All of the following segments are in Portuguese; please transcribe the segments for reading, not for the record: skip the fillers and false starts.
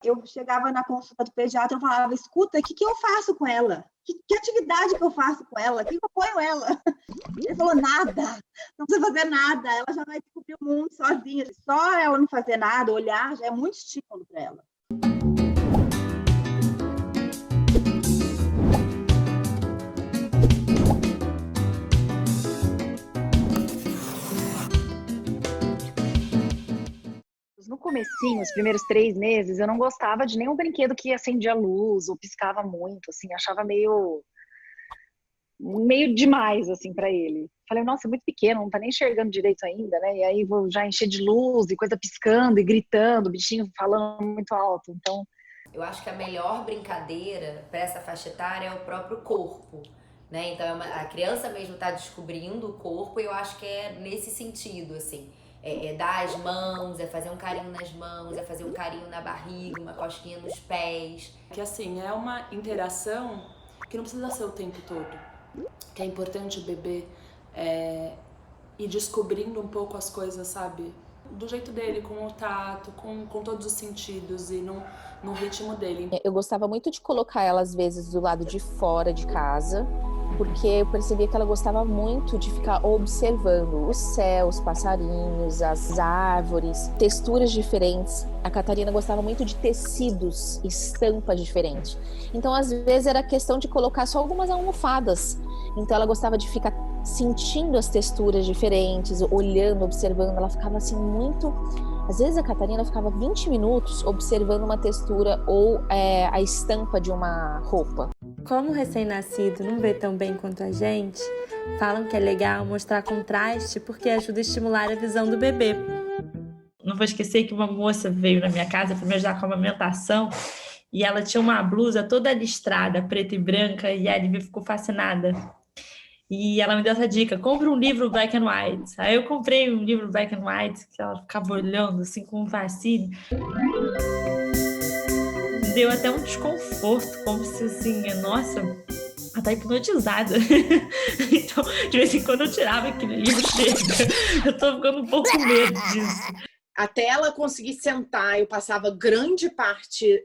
Eu chegava na consulta do pediatra e falava, escuta, o que eu faço com ela? Que atividade que eu faço com ela? O que eu ponho ela? Ele falou, nada, não precisa fazer nada, ela já vai descobrir o mundo sozinha. Só ela não fazer nada, olhar, já é muito estímulo para ela. No comecinho, os primeiros 3 meses, eu não gostava de nenhum brinquedo que acendia luz ou piscava muito, assim, achava meio demais, assim, para ele. Falei, nossa, é muito pequeno, não tá nem enxergando direito ainda, né? E aí vou já encher de luz e coisa piscando e gritando, bichinho falando muito alto, então... Eu acho que a melhor brincadeira para essa faixa etária é o próprio corpo, né? Então a criança mesmo tá descobrindo o corpo e eu acho que é nesse sentido, assim. É dar as mãos, é fazer um carinho nas mãos, é fazer um carinho na barriga, uma cosquinha nos pés. Que assim, é uma interação que não precisa ser o tempo todo. Que é importante o bebê ir descobrindo um pouco as coisas, sabe? Do jeito dele, com o tato, com todos os sentidos e no ritmo dele. Eu gostava muito de colocar ela, às vezes, do lado de fora de casa, porque eu percebia que ela gostava muito de ficar observando o céu, os passarinhos, as árvores, texturas diferentes. A Catarina gostava muito de tecidos, estampas diferentes. Então, às vezes, era questão de colocar só algumas almofadas. Então, ela gostava de ficar sentindo as texturas diferentes, olhando, observando. Ela ficava assim muito... Às vezes a Catarina ficava 20 minutos observando uma textura ou a estampa de uma roupa. Como o recém-nascido não vê tão bem quanto a gente, falam que é legal mostrar contraste porque ajuda a estimular a visão do bebê. Não vou esquecer que uma moça veio na minha casa para me ajudar com a amamentação e ela tinha uma blusa toda listrada, preta e branca, e a Lívia ficou fascinada. E ela me deu essa dica, compra um livro black and white. Aí eu comprei um livro black and white, que ela ficava olhando assim com um fascínio. Deu até um desconforto, como se assim, nossa, ela tá hipnotizada. Então, de vez em quando eu tirava aquele livro, chega. Eu tô ficando um pouco com medo disso. Até ela conseguir sentar, eu passava grande parte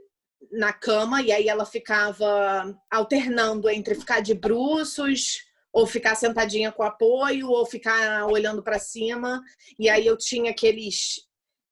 na cama, e aí ela ficava alternando entre ficar de bruços, ou ficar sentadinha com apoio, ou ficar olhando para cima. E aí eu tinha aqueles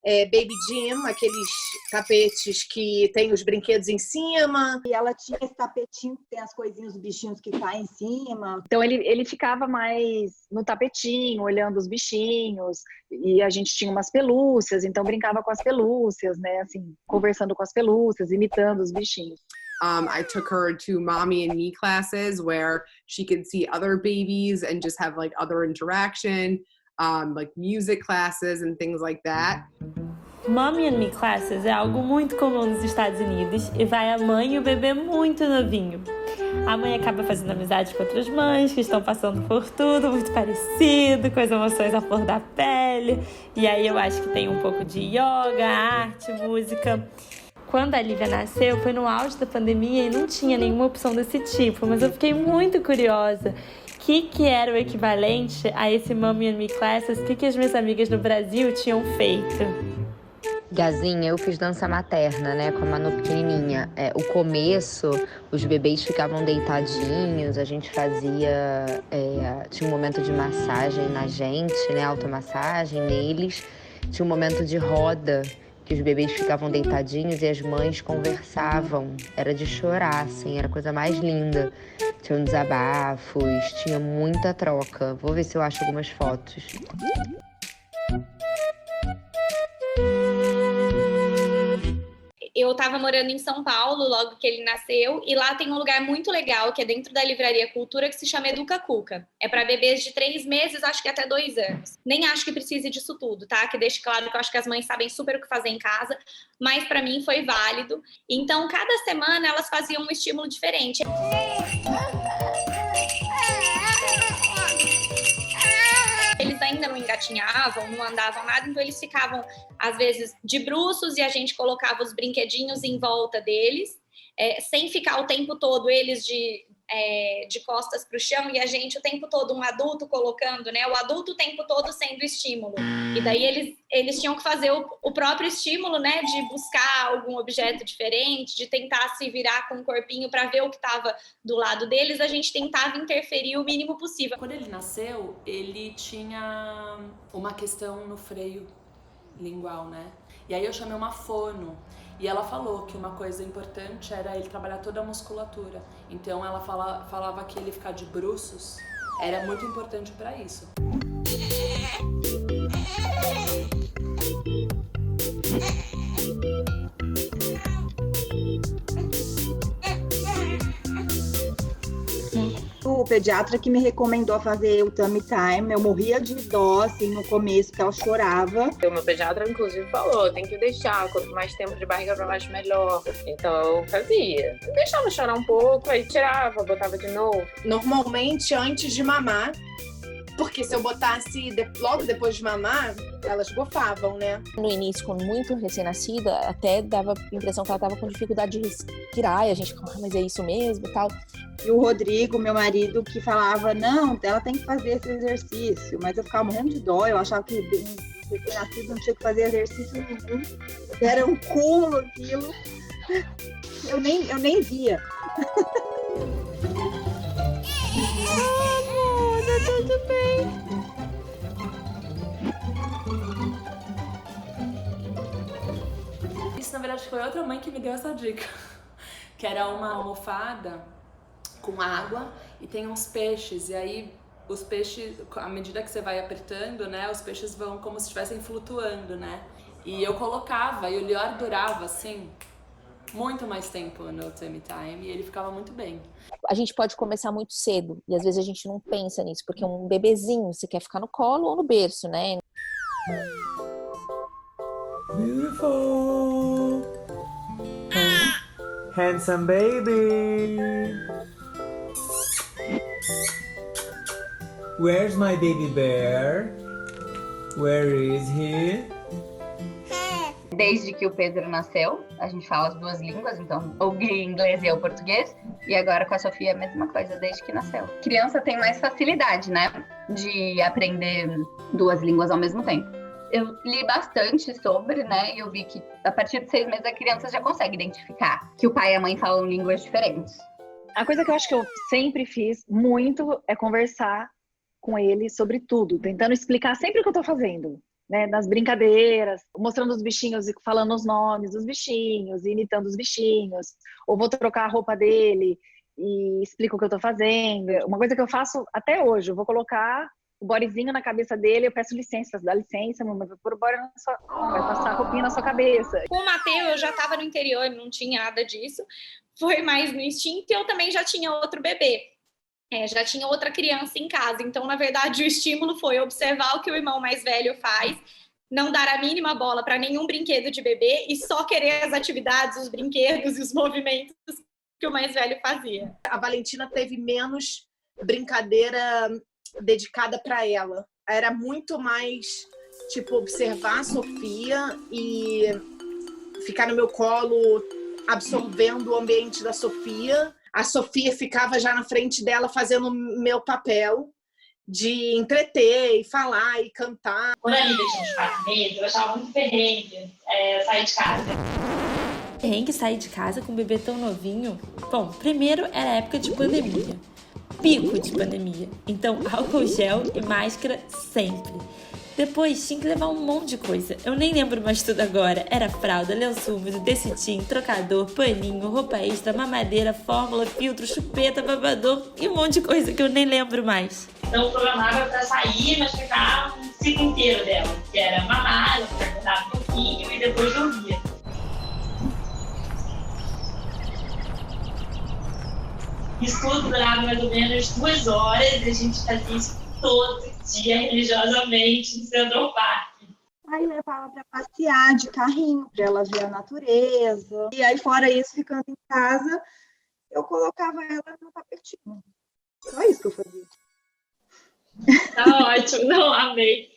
baby gym, aqueles tapetes que tem os brinquedos em cima. E ela tinha esse tapetinho que tem as coisinhas, os bichinhos que caem em cima. Então ele ficava mais no tapetinho, olhando os bichinhos, e a gente tinha umas pelúcias, então brincava com as pelúcias, né, assim, conversando com as pelúcias, imitando os bichinhos. I took her to mommy and me classes where she could see other babies and just have like other interaction, like music classes and things like that. Mommy and Me Classes é algo muito comum nos Estados Unidos e vai a mãe e o bebê muito novinho. A mãe acaba fazendo amizade com outras mães que estão passando por tudo muito parecido, com as emoções à flor da pele. E aí eu acho que tem um pouco de yoga, arte, música. Quando a Lívia nasceu, foi no auge da pandemia e não tinha nenhuma opção desse tipo, mas eu fiquei muito curiosa. O que era o equivalente a esse Mommy and Me Classes? O que as minhas amigas no Brasil tinham feito? Gazinha, eu fiz dança materna, né, com a Manu pequenininha. O começo, os bebês ficavam deitadinhos, a gente fazia... tinha um momento de massagem na gente, né, automassagem neles. Tinha um momento de roda, que os bebês ficavam deitadinhos e as mães conversavam. Era de chorar, assim, era a coisa mais linda. Tinham desabafos, tinha muita troca. Vou ver se eu acho algumas fotos. Eu estava morando em São Paulo logo que ele nasceu, e lá tem um lugar muito legal que é dentro da Livraria Cultura, que se chama Educa Cuca. É para bebês de 3 meses, acho que até 2 anos. Nem acho que precise disso tudo, tá? Que deixe claro que eu acho que as mães sabem super o que fazer em casa, mas para mim foi válido. Então, cada semana elas faziam um estímulo diferente. Eles ainda não engatinhavam, não andavam nada, então eles ficavam, às vezes, de bruços, e a gente colocava os brinquedinhos em volta deles, sem ficar o tempo todo eles de costas para o chão e a gente o tempo todo, um adulto colocando, né? O adulto o tempo todo sendo estímulo. E daí eles tinham que fazer o próprio estímulo, né? De buscar algum objeto diferente, de tentar se virar com o corpinho para ver o que estava do lado deles. A gente tentava interferir o mínimo possível. Quando ele nasceu, ele tinha uma questão no freio lingual, né? E aí eu chamei uma fono. E ela falou que uma coisa importante era ele trabalhar toda a musculatura. Então ela falava que ele ficar de bruços era muito importante para isso. O pediatra que me recomendou fazer o tummy time, eu morria de dó, assim, no começo, porque ela chorava. O meu pediatra, inclusive, falou, tem que deixar, quanto mais tempo de barriga pra baixo, melhor. Então, eu fazia. Deixava chorar um pouco, aí tirava, botava de novo. Normalmente, antes de mamar, porque se eu botasse logo depois de mamar, elas gofavam, né? No início, quando muito recém-nascida, até dava a impressão que ela tava com dificuldade de respirar, e a gente falava, mas é isso mesmo e tal. E o Rodrigo, meu marido, que falava, não, ela tem que fazer esse exercício. Mas eu ficava morrendo de dó, eu achava que recém-nascido não tinha que fazer exercício nenhum. Era um cúmulo aquilo. Eu nem via. Amor, tá tudo bem. Isso, na verdade, foi outra mãe que me deu essa dica. Que era uma almofada com água e tem uns peixes. E aí, os peixes, à medida que você vai apertando, né, os peixes vão como se estivessem flutuando, né? E eu colocava e o Lior durava, assim, muito mais tempo no tummy time e ele ficava muito bem. A gente pode começar muito cedo e às vezes a gente não pensa nisso, porque um bebezinho, você quer ficar no colo ou no berço, né? Beautiful. Handsome baby. Where's my baby bear? Where is he? Desde que o Pedro nasceu, a gente fala as duas línguas, então o inglês e o português. E agora com a Sofia é a mesma coisa, desde que nasceu. Criança tem mais facilidade, né, de aprender duas línguas ao mesmo tempo. Eu li bastante sobre, né, e eu vi que a partir de 6 meses a criança já consegue identificar que o pai e a mãe falam línguas diferentes. A coisa que eu acho que eu sempre fiz muito é conversar com ele sobre tudo, tentando explicar sempre o que eu tô fazendo, né, nas brincadeiras, mostrando os bichinhos e falando os nomes dos bichinhos, imitando os bichinhos, ou vou trocar a roupa dele e explico o que eu tô fazendo. Uma coisa que eu faço até hoje, eu vou colocar o bodyzinho na cabeça dele, eu peço licença, dá licença, mamãe, vai pôr o body vai passar a roupinha na sua cabeça. Com o Mateu, eu já estava no interior, não tinha nada disso, foi mais no instinto, e eu também já tinha outro bebê. Já tinha outra criança em casa, então, na verdade, o estímulo foi observar o que o irmão mais velho faz, não dar a mínima bola para nenhum brinquedo de bebê e só querer as atividades, os brinquedos e os movimentos que o mais velho fazia. A Valentina teve menos brincadeira dedicada para ela. Era muito mais, tipo, observar a Sofia e ficar no meu colo, absorvendo o ambiente da Sofia. A Sofia ficava já na frente dela fazendo o meu papel de entreter e falar e cantar. Quando a Lívia tinha uns 4 meses, eu achava muito perrengue sair de casa. Perrengue sair de casa com um bebê tão novinho? Bom, primeiro era a época de pandemia. Pico de pandemia. Então, álcool gel e máscara sempre. Depois tinha que levar um monte de coisa. Eu nem lembro mais tudo agora. Era fralda, lenço úmido, decitim, trocador, paninho, roupa extra, mamadeira, fórmula, filtro, chupeta, babador e um monte de coisa que eu nem lembro mais. Então eu programava pra sair, mas ficar um ciclo inteiro dela. Que era mamar, ela ficar acordada um pouquinho e depois dormia. Isso tudo durava mais ou menos 2 horas e a gente fazia isso todo dia religiosamente no Central Park. Aí levava para passear de carrinho, para ela ver a natureza. E aí, fora isso, ficando em casa, eu colocava ela no tapetinho. Só isso que eu fazia. Tá ótimo, não, amei.